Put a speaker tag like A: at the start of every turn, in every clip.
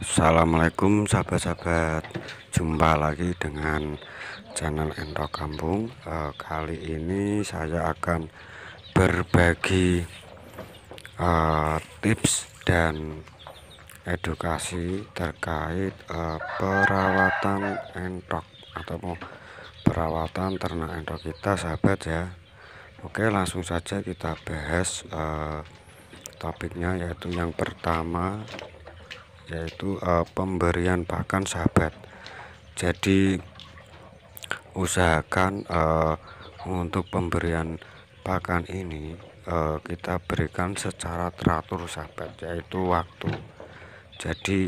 A: Assalamualaikum sahabat-sahabat, jumpa lagi dengan channel Entok Kampung. Kali ini saya akan berbagi tips dan edukasi terkait perawatan entok atau perawatan ternak entok kita, sahabat ya. Oke, langsung saja kita bahas topiknya, yaitu yang pertama yaitu pemberian pakan, sahabat. Jadi usahakan untuk pemberian pakan ini kita berikan secara teratur, sahabat, yaitu waktu. Jadi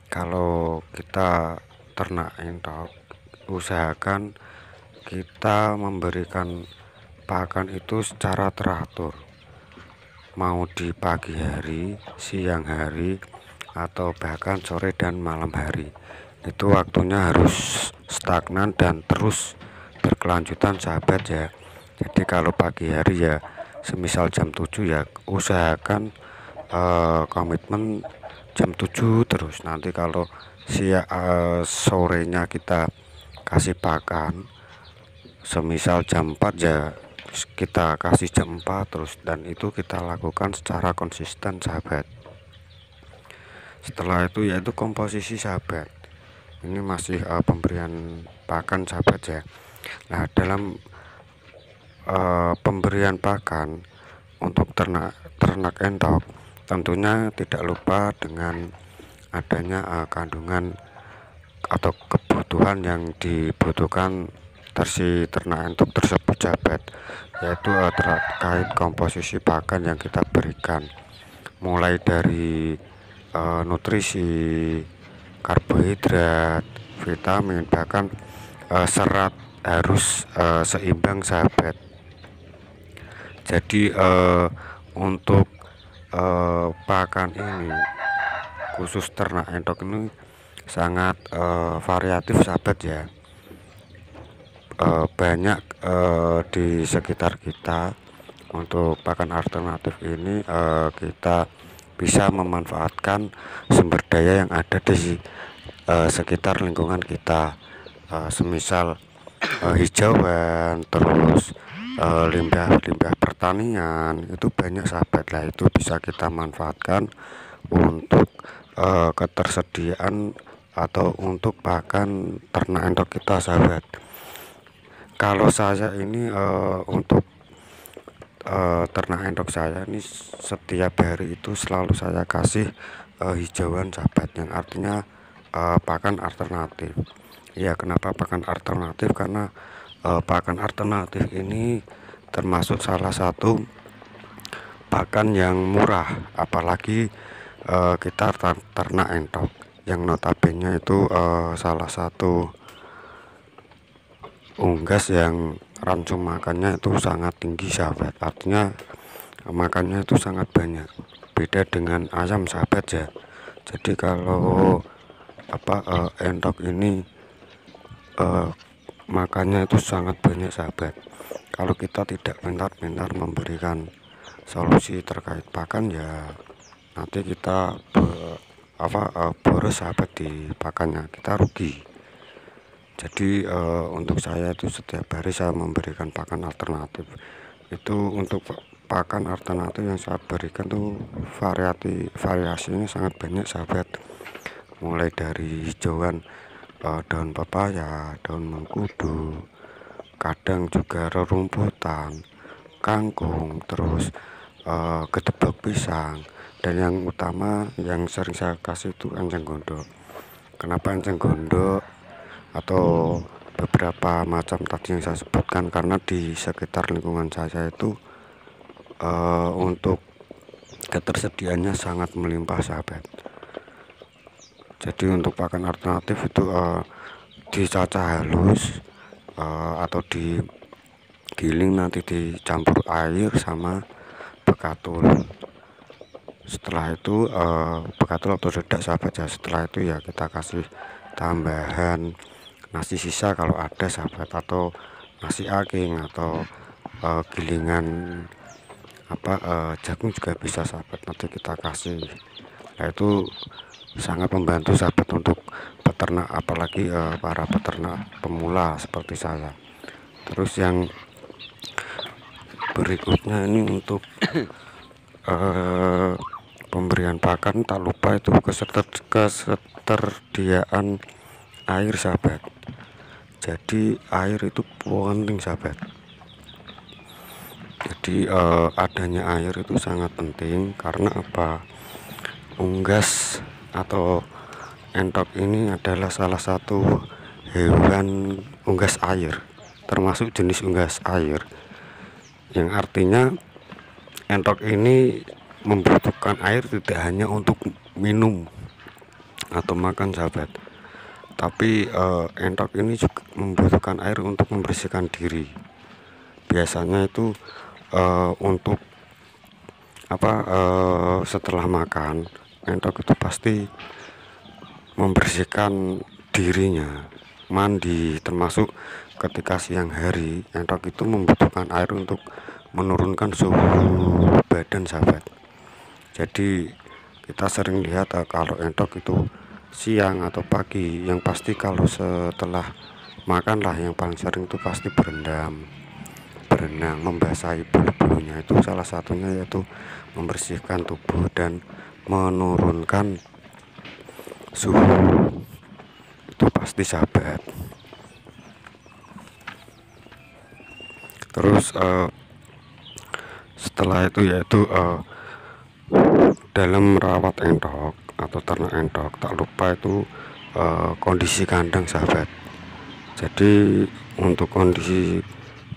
A: kalau kita ternak entok, usahakan kita memberikan pakan itu secara teratur, mau di pagi hari, siang hari, atau bahkan sore dan malam hari. Itu waktunya harus stagnan dan terus berkelanjutan, sahabat ya. Jadi kalau pagi hari ya semisal jam 7 ya usahakan komitmen jam 7 terus. Nanti kalau sorenya kita kasih pakan semisal jam 4 ya kita kasih jam 4 terus, dan itu kita lakukan secara konsisten, sahabat. Setelah itu yaitu komposisi, sahabat. Ini masih pemberian pakan, sahabat ya. Nah, dalam pemberian pakan untuk ternak entok, tentunya tidak lupa dengan adanya kandungan atau kebutuhan yang dibutuhkan si ternak entok tersebut, sahabat, yaitu terkait komposisi pakan yang kita berikan, mulai dari nutrisi, karbohidrat, vitamin, bahkan serat harus seimbang, sahabat. Jadi untuk pakan ini khusus ternak entok ini sangat variatif, sahabat ya. Banyak di sekitar kita. Untuk pakan alternatif ini kita bisa memanfaatkan sumber daya yang ada di sekitar lingkungan kita, semisal hijauan, terus limbah-limbah pertanian, itu banyak, sahabat lah. Itu bisa kita manfaatkan untuk ketersediaan atau untuk pakan ternak entok kita, sahabat. Kalau saya ini untuk ternak entok saya ini setiap hari itu selalu saya kasih hijauan, sahabat, yang artinya pakan alternatif. Ya, kenapa pakan alternatif? Karena pakan alternatif ini termasuk salah satu pakan yang murah, apalagi kita ternak entok yang notabene itu salah satu unggas yang ransum makannya itu sangat tinggi, sahabat. Artinya makannya itu sangat banyak, beda dengan ayam, sahabat ya. Jadi kalau entok ini makannya itu sangat banyak, sahabat. Kalau kita tidak pintar-pintar memberikan solusi terkait pakan ya nanti kita boros, sahabat, di pakannya, kita rugi. Jadi untuk saya itu setiap hari saya memberikan pakan alternatif. Itu untuk pakan alternatif yang saya berikan tuh variasinya sangat banyak, sahabat. Mulai dari hijauan, daun pepaya, daun mengkudu, kadang juga rerumputan, kangkung, terus gedebak pisang, dan yang utama yang sering saya kasih itu enceng gondok. Kenapa enceng gondok atau beberapa macam tadi yang saya sebutkan? Karena di sekitar lingkungan saya itu untuk ketersediaannya sangat melimpah, sahabat. Jadi untuk pakan alternatif itu dicacah halus atau digiling, nanti dicampur air sama bekatul. Setelah itu bekatul atau dedak, sahabat ya. Setelah itu ya kita kasih tambahan nasi sisa kalau ada, sahabat, atau nasi aking, atau gilingan jagung juga bisa, sahabat, nanti kita kasih. Nah, itu sangat membantu sahabat untuk peternak, apalagi para peternak pemula seperti saya. Terus yang berikutnya ini untuk pemberian pakan, tak lupa itu ketersediaan air sahabat. Jadi air itu penting sahabat. Jadi adanya air itu sangat penting karena apa? Unggas atau entok ini adalah salah satu hewan unggas air, termasuk jenis unggas air, yang artinya entok ini membutuhkan air tidak hanya untuk minum atau makan sahabat, tapi entok ini juga membutuhkan air untuk membersihkan diri. Biasanya itu untuk apa, setelah makan entok itu pasti membersihkan dirinya, mandi, termasuk ketika siang hari entok itu membutuhkan air untuk menurunkan suhu badan sahabat. Jadi kita sering lihat kalau entok itu siang atau pagi, yang pasti kalau setelah makan lah yang paling sering itu pasti berenang, membasahi bulu-bulunya. Itu salah satunya yaitu membersihkan tubuh dan menurunkan suhu, itu pasti sahabat. Terus setelah itu yaitu dalam merawat entok atau ternak entok, tak lupa itu kondisi kandang sahabat. Jadi untuk kondisi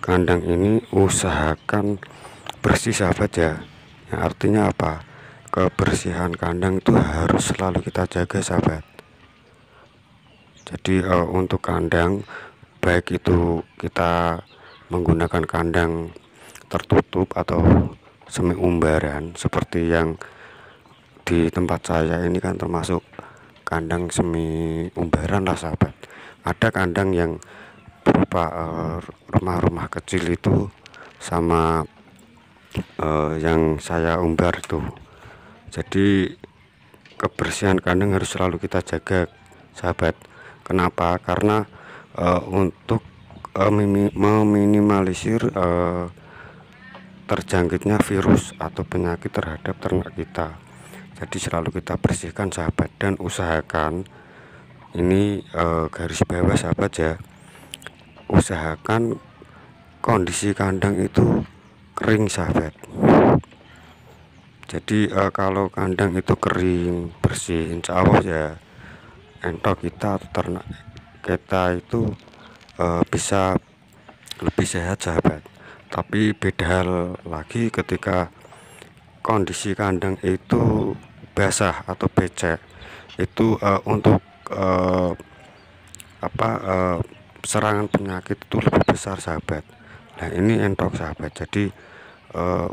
A: kandang ini usahakan bersih sahabat ya. Yang artinya apa? Kebersihan kandang itu harus selalu kita jaga sahabat. Jadi untuk kandang, baik itu kita menggunakan kandang tertutup atau semi umbaran seperti yang di tempat saya ini kan termasuk kandang semi umbaran lah sahabat. Ada kandang yang berupa rumah-rumah kecil itu sama yang saya umbar itu. Jadi kebersihan kandang harus selalu kita jaga sahabat. Kenapa? Karena untuk meminimalisir terjangkitnya virus atau penyakit terhadap ternak kita. Jadi selalu kita bersihkan sahabat, dan usahakan ini garis bawah sahabat ya, usahakan kondisi kandang itu kering sahabat. Jadi kalau kandang itu kering bersih, insya Allah ya entok kita atau ternak kita itu bisa lebih sehat sahabat. Tapi beda hal lagi ketika kondisi kandang itu basah atau becek, itu untuk serangan penyakit itu lebih besar sahabat. Nah ini entok sahabat. Jadi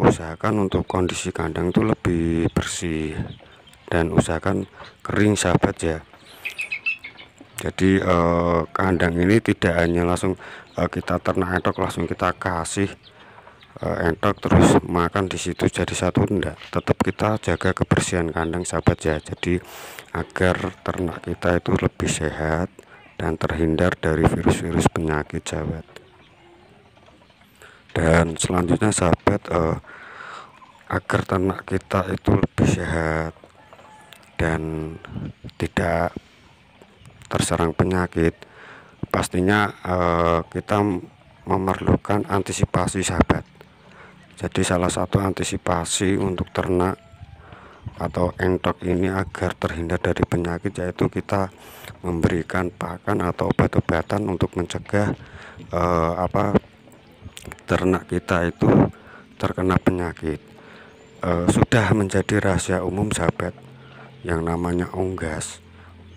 A: usahakan untuk kondisi kandang itu lebih bersih dan usahakan kering sahabat ya. Jadi kandang ini tidak hanya langsung kita ternak entok langsung kita kasih entok terus makan di situ jadi satu, enggak. Tetap kita jaga kebersihan kandang sahabat ya. Jadi agar ternak kita itu lebih sehat dan terhindar dari virus-virus penyakit sahabat. Dan selanjutnya sahabat, agar ternak kita itu lebih sehat dan tidak terserang penyakit, pastinya kita memerlukan antisipasi sahabat. Jadi salah satu antisipasi untuk ternak atau entok ini agar terhindar dari penyakit yaitu kita memberikan pakan atau obat-obatan untuk mencegah ternak kita itu terkena penyakit. Sudah menjadi rahasia umum sahabat, yang namanya unggas,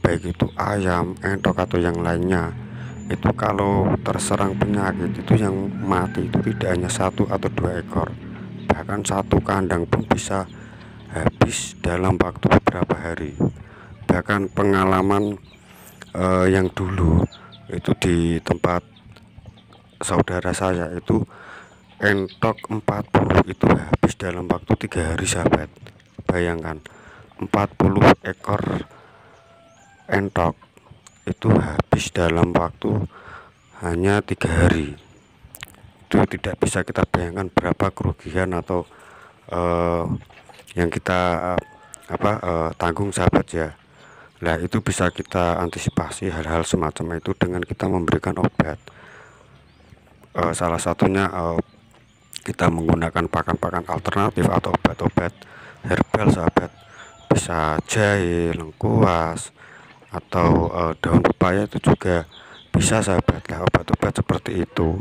A: baik itu ayam, entok atau yang lainnya, itu kalau terserang penyakit itu yang mati itu tidak hanya 1 atau 2 ekor, bahkan satu kandang pun bisa habis dalam waktu beberapa hari. Bahkan pengalaman yang dulu itu di tempat saudara saya itu entok 40 itu habis dalam waktu 3 hari sahabat. Bayangkan 40 ekor entok itu habis dalam waktu hanya 3 hari. Itu tidak bisa kita bayangkan berapa kerugian atau yang kita tanggung sahabat ya. Nah itu bisa kita antisipasi hal-hal semacam itu dengan kita memberikan obat. Salah satunya kita menggunakan pakan-pakan alternatif atau obat-obat herbal sahabat, bisa jahe, lengkuas, atau daun pepaya itu juga bisa sahabat. Lah obat-obat seperti itu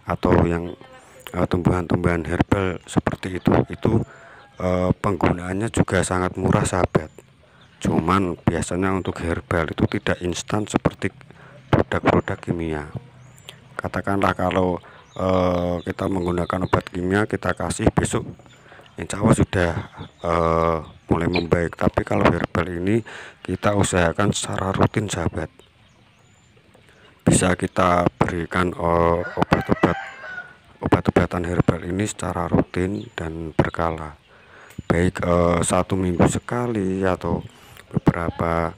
A: atau yang tumbuhan-tumbuhan herbal seperti itu penggunaannya juga sangat murah sahabat. Cuman biasanya untuk herbal itu tidak instan seperti produk-produk kimia. Katakanlah kalau kita menggunakan obat kimia, kita kasih besok insya Allah sudah mulai membaik. Tapi kalau herbal ini kita usahakan secara rutin sahabat, bisa kita berikan obat-obatan herbal ini secara rutin dan berkala, baik 1 minggu sekali atau beberapa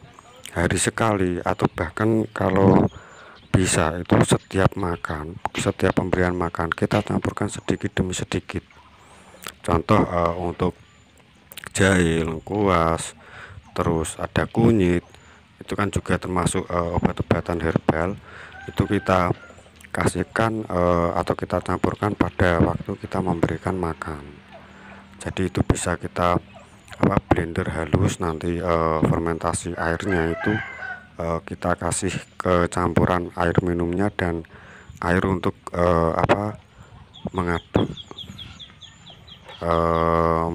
A: hari sekali, atau bahkan kalau bisa itu setiap pemberian makan kita campurkan sedikit demi sedikit. Contoh untuk jahe, lengkuas, terus ada kunyit, itu kan juga termasuk obat-obatan herbal. Itu kita kasihkan atau kita campurkan pada waktu kita memberikan makan. Jadi itu bisa kita blender halus, nanti fermentasi airnya itu kita kasih ke campuran air minumnya dan air untuk mengaduk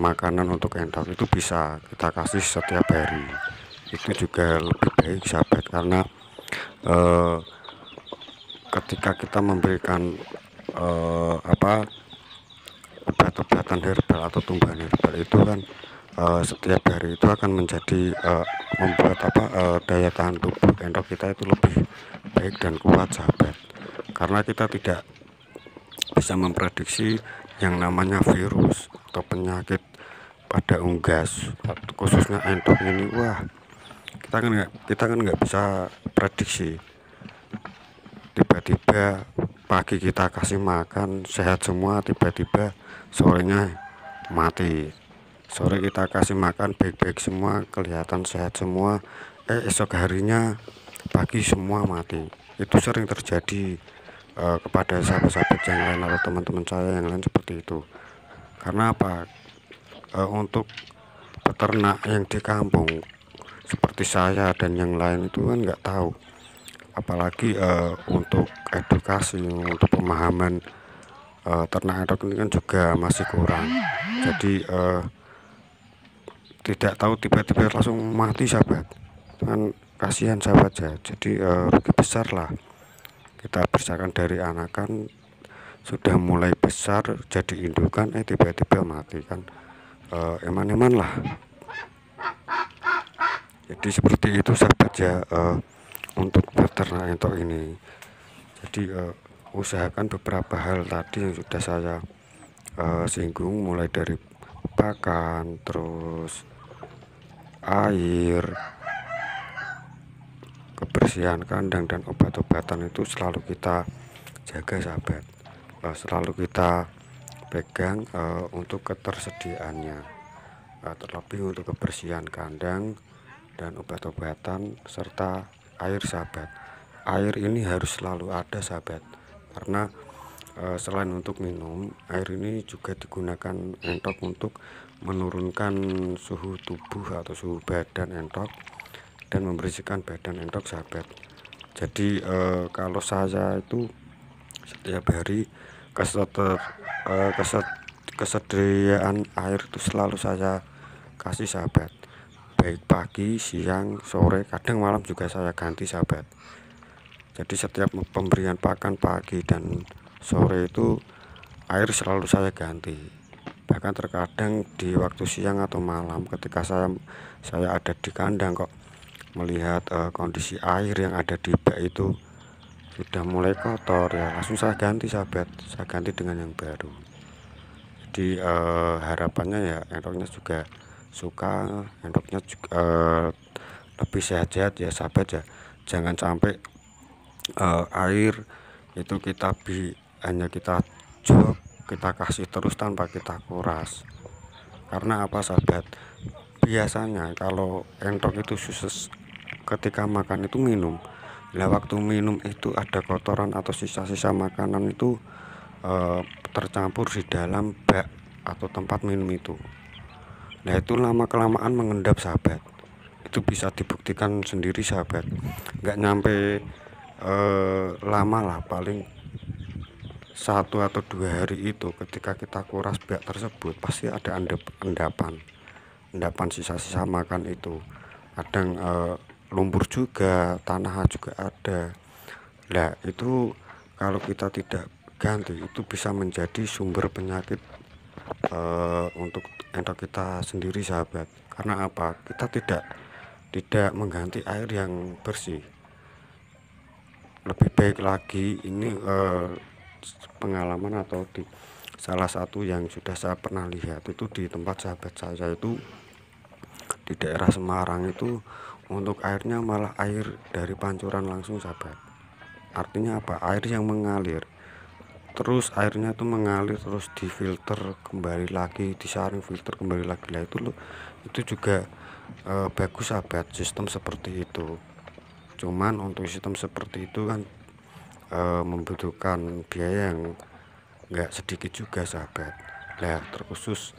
A: makanan untuk entok. Itu bisa kita kasih setiap hari. Itu juga lebih baik sahabat, karena ketika kita memberikan obat-obatan herbal atau tumbuhan herbal itu kan setiap hari itu akan menjadi membuat daya tahan tubuh entok kita itu lebih baik dan kuat sahabat, karena kita tidak bisa memprediksi yang namanya virus atau penyakit pada unggas, khususnya entok ini. Wah, kita kan nggak bisa prediksi. Tiba-tiba pagi kita kasih makan sehat semua, tiba-tiba sorenya mati. Sore kita kasih makan baik-baik semua, kelihatan sehat semua, esok harinya pagi semua mati. Itu sering terjadi kepada sahabat-sahabat yang lain atau teman-teman saya yang lain seperti itu. Karena apa? Untuk peternak yang di kampung seperti saya dan yang lain itu kan nggak tahu, apalagi untuk edukasi, untuk pemahaman ternak entok ini kan juga masih kurang. Jadi tidak tahu tiba-tiba langsung mati sahabat, kan kasihan sahabat ya. Jadi rugi besar lah. Kita besarkan dari anakan sudah mulai besar jadi indukan, tiba-tiba mati kan eman-eman lah. Jadi seperti itu sahabat ya untuk peternak entok ini. Jadi usahakan beberapa hal tadi yang sudah saya singgung, mulai dari pakan, terus air, kebersihan kandang, dan obat-obatan itu selalu kita jaga sahabat, selalu kita pegang untuk ketersediaannya, terlebih untuk kebersihan kandang dan obat-obatan serta air sahabat. Air ini harus selalu ada sahabat, karena selain untuk minum, air ini juga digunakan entok untuk menurunkan suhu tubuh atau suhu badan entok dan membersihkan badan entok sahabat. Jadi kalau saya itu setiap hari kesediaan air itu selalu saya kasih sahabat, baik pagi, siang, sore, kadang malam juga saya ganti sahabat. Jadi setiap pemberian pakan pagi dan sore itu air selalu saya ganti. Bahkan terkadang di waktu siang atau malam ketika saya ada di kandang kok melihat kondisi air yang ada di bak itu sudah mulai kotor, ya langsung saya ganti sahabat, saya ganti dengan yang baru. Jadi harapannya ya entoknya juga suka, entoknya juga lebih sehat-sehat ya sahabat ya. Jangan sampai air itu hanya kita jok, kita kasih terus tanpa kita kuras. Karena apa sahabat, biasanya kalau entok itu suses ketika makan itu minum. Nah waktu minum itu ada kotoran atau sisa-sisa makanan itu tercampur di dalam bak atau tempat minum itu. Nah itu lama kelamaan mengendap sahabat. Itu bisa dibuktikan sendiri sahabat. Nggak nyampe lama lah, paling 1 atau 2 hari itu ketika kita kuras bak tersebut pasti ada endapan sisa-sisa makan itu. Kadang lumpur juga, tanah juga ada. Nah itu kalau kita tidak ganti itu bisa menjadi sumber penyakit untuk entok kita sendiri sahabat. Karena apa, kita tidak mengganti air yang bersih. Lebih baik lagi ini pengalaman atau di salah satu yang sudah saya pernah lihat itu di tempat sahabat saya itu di daerah Semarang itu, untuk airnya malah air dari pancuran langsung sahabat. Artinya apa, air yang mengalir terus, airnya itu mengalir terus difilter kembali lagi, disaring filter kembali lagi. Lah itu juga bagus sahabat, sistem seperti itu. Cuman untuk sistem seperti itu kan membutuhkan biaya yang enggak sedikit juga sahabat. Nah terkhusus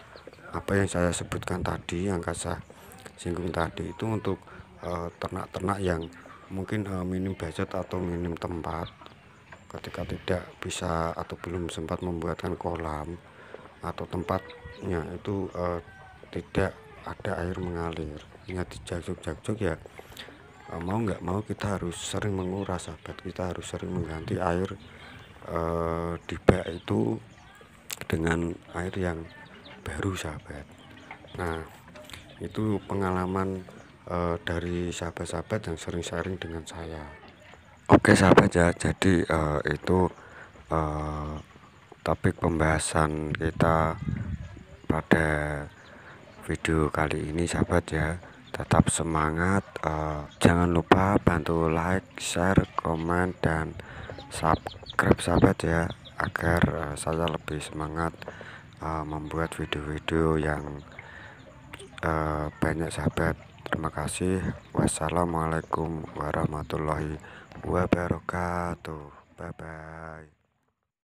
A: apa yang saya sebutkan tadi, yang saya singgung tadi itu untuk ternak-ternak yang mungkin minim budget atau minim tempat, ketika tidak bisa atau belum sempat membuatkan kolam atau tempatnya itu tidak ada air mengalir, hanya dijajok-jajok ya. Mau nggak mau kita harus sering menguras sahabat, kita harus sering mengganti air di bak itu dengan air yang baru sahabat. Nah itu pengalaman dari sahabat-sahabat yang sering sharing dengan saya. Oke sahabat ya, jadi itu topik pembahasan kita pada video kali ini sahabat ya. Tetap semangat, jangan lupa bantu like, share, komen, dan subscribe sahabat ya, agar saya lebih semangat membuat video-video yang banyak sahabat. Terima kasih. Wassalamualaikum warahmatullahi wabarakatuh. Bye bye.